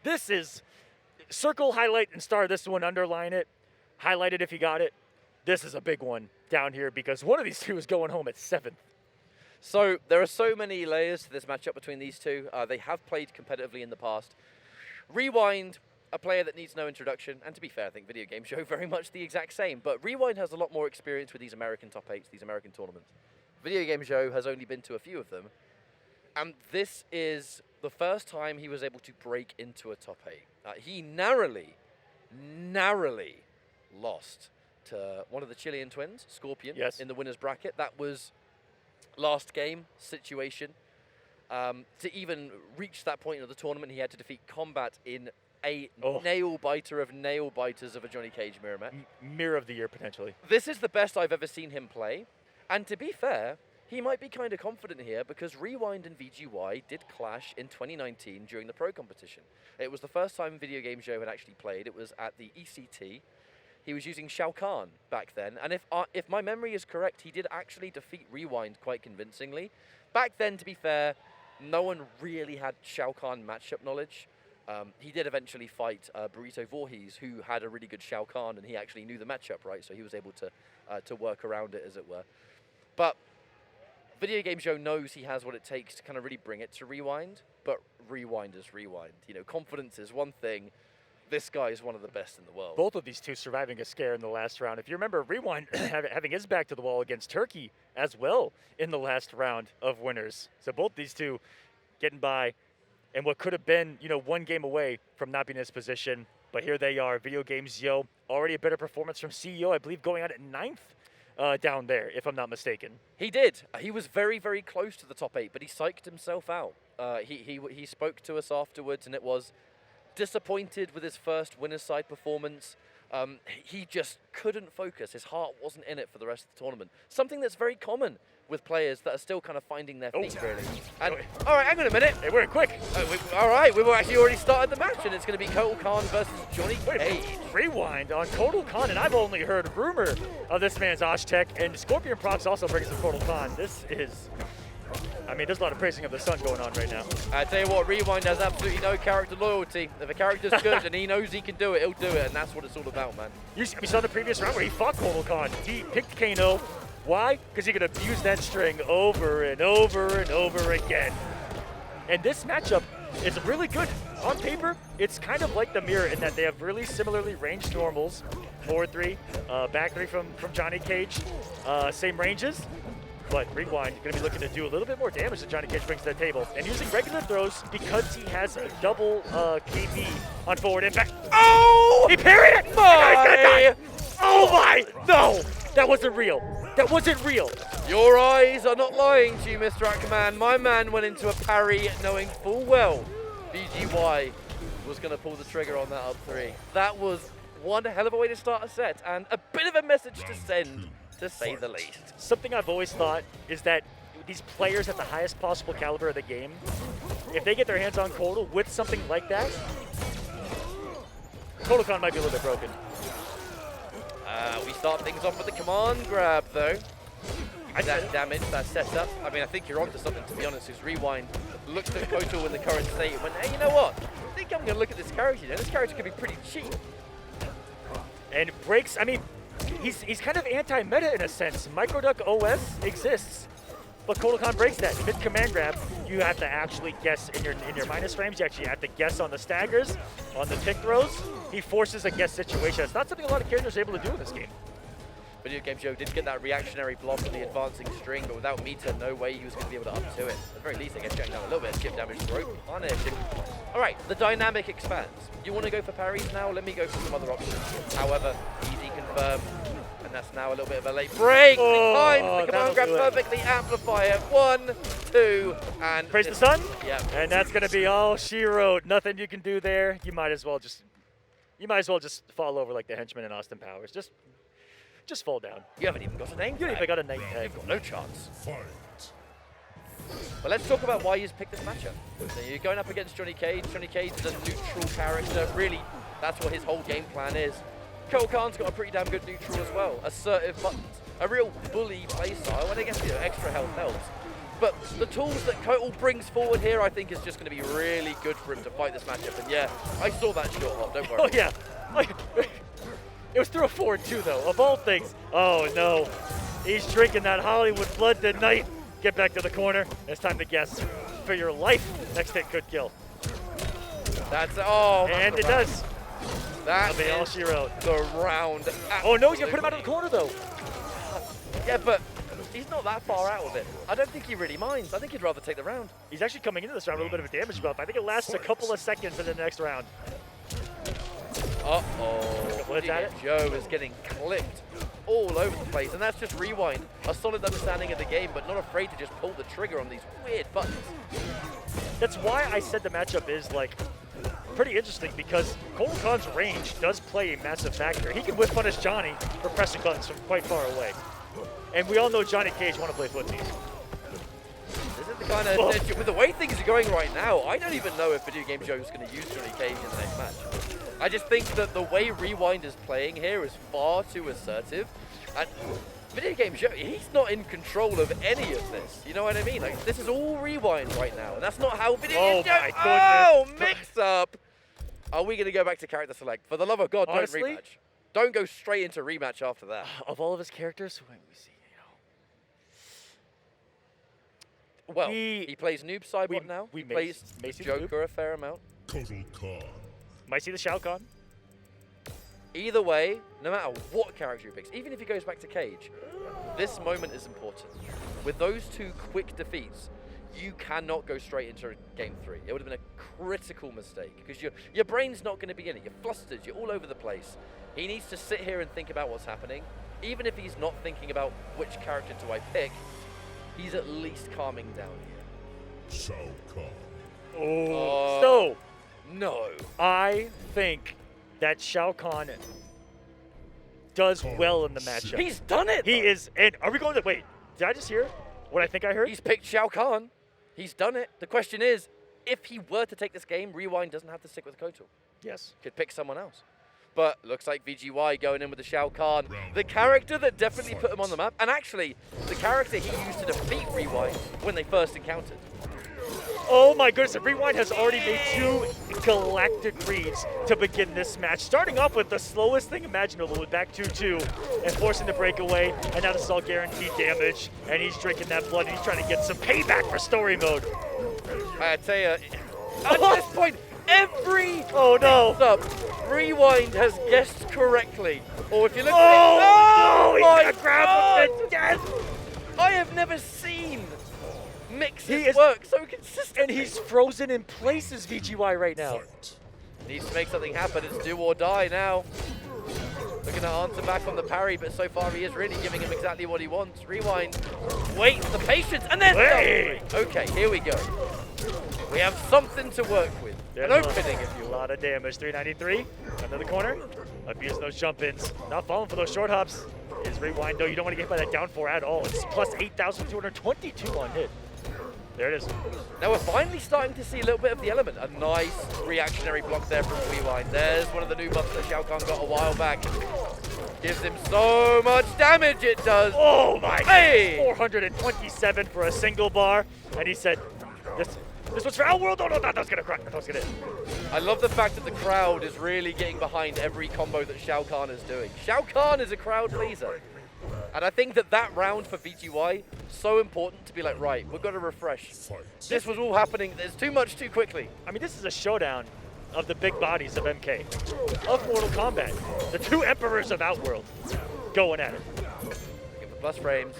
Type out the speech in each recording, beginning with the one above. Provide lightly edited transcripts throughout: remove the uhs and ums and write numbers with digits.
This is circle, highlight, and star this one, underline it, highlight it if you got it. This is a big one down here because one of these two is going home at 7th. So there are so many layers to this matchup between these two. They have played competitively in the past. Rewind, a player that needs no introduction, and to be fair, I think VideoGamezYo very much the exact same, but Rewind has a lot more experience with these American top 8s, these American tournaments. VideoGamezYo has only been to a few of them, and this is the first time he was able to break into a top 8. He narrowly lost to one of the Chilean twins, Scorpion, in the winner's bracket. That was last game situation. To even reach that point of the tournament, he had to defeat Kombat in a nail-biter of nail-biters of a Johnny Cage mirror match. Mirror of the year, potentially. This is the best I've ever seen him play. And to be fair, he might be kind of confident here because Rewind and VGY did clash in 2019 during the pro competition. It was the first time VideoGamezYo had actually played. It was at the ECT. He was using Shao Kahn back then. And if my memory is correct, he did actually defeat Rewind quite convincingly. Back then, to be fair, no one really had Shao Kahn matchup knowledge. He did eventually fight Burrito Voorhees, who had a really good Shao Kahn, and he actually knew the matchup, right? So he was able to work around it, as it were. But VideoGamezYo knows he has what it takes to kind of really bring it to Rewind, but Rewind is Rewind. You know, confidence is one thing. This guy is one of the best in the world. Both of these two surviving a scare in the last round. If you remember, Rewind having his back to the wall against Turkey as well in the last round of winners. So both these two getting by, and what could have been, you know, one game away from not being in this position. But here they are, VideoGamezYo, already a better performance from CEO, I believe, going out at 9th down there, if I'm not mistaken. He did. He was very, very close to the top 8, but he psyched himself out. He spoke to us afterwards, and it was disappointed with his first winner's side performance. He just couldn't focus. His heart wasn't in it for the rest of the tournament. Something that's very common with players that are still kind of finding their feet, really. And, all right, hang on a minute. Hey, we're quick. All right, we've actually already started the match, and it's going to be Kotal Khan versus Johnny Cage. Rewind on Kotal Khan, and I've only heard rumor of this man's Osh-Tech, and Scorpion Prox also brings some Kotal Khan. This is... I mean, there's a lot of praising of the sun going on right now. I tell you what, Rewind has absolutely no character loyalty. If a character's good and he knows he can do it, he'll do it, and that's what it's all about, man. We saw the previous round where he fought Kotal Khan. He picked Kano. Why? Because he could abuse that string over and over and over again. And this matchup is really good. On paper, it's kind of like the mirror in that they have really similarly ranged normals. Forward 3, back 3 from Johnny Cage. Same ranges. But Rewind going to be looking to do a little bit more damage than Johnny Cage brings to the table. And using regular throws because he has a double KB on forward and back. Oh! He parried it! My. Oh my! No! That wasn't real. That wasn't real. Your eyes are not lying to you, Mr. Ackerman. My man went into a parry knowing full well VGY was going to pull the trigger on that up 3. That was one hell of a way to start a set and a bit of a message to send, to say the least. Something I've always thought is that these players at the highest possible caliber of the game, if they get their hands on Kotal with something like that, Kotal Khan might be a little bit broken. We start things off with the command grab, though. That damage, that setup. I mean, I think you're onto something, to be honest, because Rewind looked at Kotal in the current state and went, hey, you know what? I think I'm going to look at this character. This character could be pretty cheap. And breaks, I mean, he's kind of anti-meta in a sense. Microduck OS exists, but Kotal Khan breaks that. Mid command grab, you have to actually guess in your minus frames. You actually have to guess on the staggers, on the tick throws. He forces a guess situation. It's not something a lot of characters are able to do in this game. VideoGamezYo did get that reactionary block on the advancing string, but without meter, no way he was going to be able to up to it. At the very least, I guess checking out a little bit of skip damage throw. Punished. All right, the dynamic expands. You want to go for parries now? Let me go for some other options. However, easy confirm. And that's now a little bit of a late break. The command grab perfectly. Amplifier. 1, 2, and... Praise the sun? Yeah. And that's going to be all she wrote. Nothing you can do there. You might as well just fall over like the henchman in Austin Powers. Just fall down. You haven't even got a name tag. You haven't even got a name tag. You've got no chance. But let's talk about why he's picked this matchup. So you're going up against Johnny Cage. Johnny Cage is a neutral character. Really, that's what his whole game plan is. Kotal Khan's got a pretty damn good neutral as well. Assertive buttons. A real bully playstyle, and I guess extra health helps. but the tools that Kotal brings forward here, I think, is just going to be really good for him to fight this matchup. And yeah, I saw that short hop, don't worry. Oh, yeah. It was through a forward, too, though, of all things. Oh, no. He's drinking that Hollywood blood tonight. Get back to the corner. It's time to guess for your life. Next hit could kill. That's, oh, and it does. That That'll be all she wrote. The round. Oh, no, he's going to put him out of the corner, though. Yeah, but he's not that far out of it. I don't think he really minds. I think he'd rather take the round. He's actually coming into this round with a little bit of a damage buff. I think it lasts a couple of seconds in the next round. Uh-oh. Joe is getting clipped all over the place, and that's just Rewind. A solid understanding of the game, but not afraid to just pull the trigger on these weird buttons. That's why I said the matchup is, like, pretty interesting, because Kotal Khan's range does play a massive factor. He can whip punish Johnny for pressing buttons from quite far away. And we all know Johnny Cage want to play footsies. This is the kind of, with the way things are going right now, I don't even know if VideoGamezYo is going to use Johnny Cage in the next match. I just think that the way Rewind is playing here is far too assertive. And VideoGamezYo, he's not in control of any of this. You know what I mean? Like, this is all Rewind right now, and that's not how VideoGamezYo... Oh, mix up! Are we going to go back to character select? For the love of God, honestly, don't rematch. Don't go straight into rematch after that. Of all of his characters, let me see. Well, he plays Noob Cybot now. He plays Joker a fair amount. Kotal Khan. Might see the Shao Kahn. Either way, no matter what character he picks, even if he goes back to Cage, this moment is important. With those two quick defeats, you cannot go straight into game 3. It would have been a critical mistake because your brain's not going to be in it. You're flustered. You're all over the place. He needs to sit here and think about what's happening. Even if he's not thinking about which character do I pick, he's at least calming down here. Shao Kahn. Oh. So, no. I think that Shao Kahn does well in the matchup. He's done it. He is. And are we going to wait? Did I just hear what I think I heard? He's picked Shao Kahn. He's done it. The question is, if he were to take this game, Rewind doesn't have to stick with Kotal. Yes. Could pick someone else. But looks like VGY going in with the Shao Kahn, the character that definitely put him on the map, and actually the character he used to defeat Rewind when they first encountered. Oh my goodness, Rewind has already made 2 galactic reads to begin this match. Starting off with the slowest thing imaginable with back 2-2 and forcing the breakaway, and now this is all guaranteed damage, and he's drinking that blood, and he's trying to get some payback for story mode. I tell you, at this point, every no. Rewind has guessed correctly. Or if you look at he's gonna grab him to death. I have never seen mixes work so consistently. And he's frozen in places, VGY, right now. Needs to make something happen. It's do or die now. Looking to answer back on the parry, but so far he is really giving him exactly what he wants. Rewind, waits the patience, and then okay, here we go. We have something to work with. An opening, if you will. A lot of damage. 393 under the corner. Abusing those jump-ins. Not falling for those short hops. Is Rewind, though. You don't want to get hit by that down 4 at all. It's plus 8,222 on hit. There it is. Now we're finally starting to see a little bit of the element. A nice reactionary block there from Rewind. There's one of the new buffs that Shao Kahn got a while back. Gives him so much damage, it does. Oh my! Hey! 427 for a single bar. And he said, this was for Outworld. Oh no, that was gonna crack. That was gonna hit. I love the fact that the crowd is really getting behind every combo that Shao Kahn is doing. Shao Kahn is a crowd pleaser. And I think that round for VGY, so important to be like, right, we've got to refresh. This was all happening. There's too much too quickly. I mean, this is a showdown of the big bodies of MK, of Mortal Kombat. The 2 emperors of Outworld going at it. Looking for plus frames.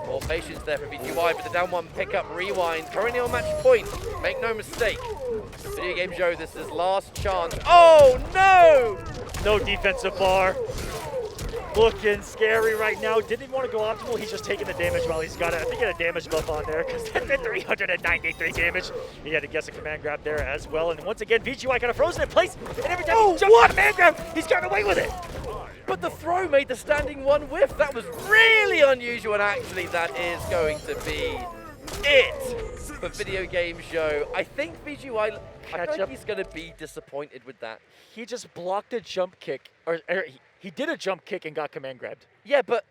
More patience there for VGY, but the down 1 pickup Rewind. Currently on match point. Make no mistake. VideoGamezYo, this is his last chance. Oh, no! No defensive bar. Looking scary right now. Didn't even want to go optimal. He's just taking the damage while he's got it. I think he had a damage buff on there because that did 393 damage. He had to guess a command grab there as well. And once again, VGY kind of frozen in place. And every time he jumps on command grab, he's gotten away with it. But the throw made the standing 1 whiff. That was really unusual. And actually, that is going to be it for VideoGamezYo. I think VGY, I think he's going to be disappointed with that. He just blocked a jump kick. He did a jump kick and got command grabbed. Yeah, but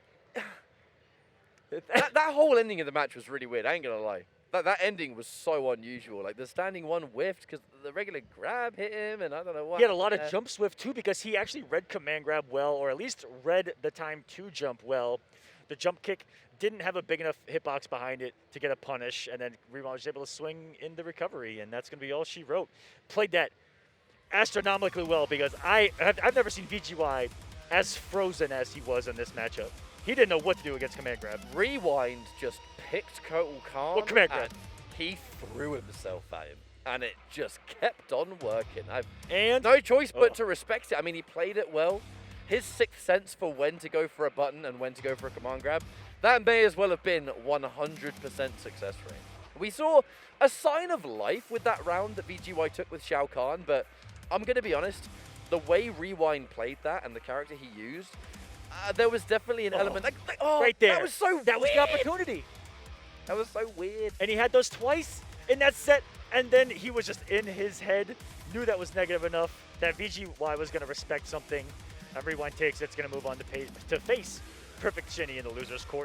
that whole ending of the match was really weird. I ain't gonna lie. That ending was so unusual. Like the standing one whiffed because the regular grab hit him, and I don't know what. He had a lot of happened jump swift too because he actually read command grab well, or at least read the time to jump well. The jump kick didn't have a big enough hitbox behind it to get a punish, and then Rewind was able to swing in the recovery, and that's going to be all she wrote. Played that astronomically well because I've never seen VGY as frozen as he was in this matchup. He didn't know what to do against command grab. Rewind just picked Kotal Khan. What command grab? And he threw himself at him, and it just kept on working. I've And no choice but to respect it. I mean, he played it well. His sixth sense for when to go for a button and when to go for a command grab, that may as well have been 100% success rate. We saw a sign of life with that round that VGY took with Shao Kahn, but I'm going to be honest, the way Rewind played that and the character he used, there was definitely an element right there. That was so That was weird. the opportunity. That was so weird. And he had those twice in that set, and then he was just in his head, knew that was negative enough, that VGY was going to respect something. And Rewind takes it's going to move on to face Perfect Shinny in the loser's quarter.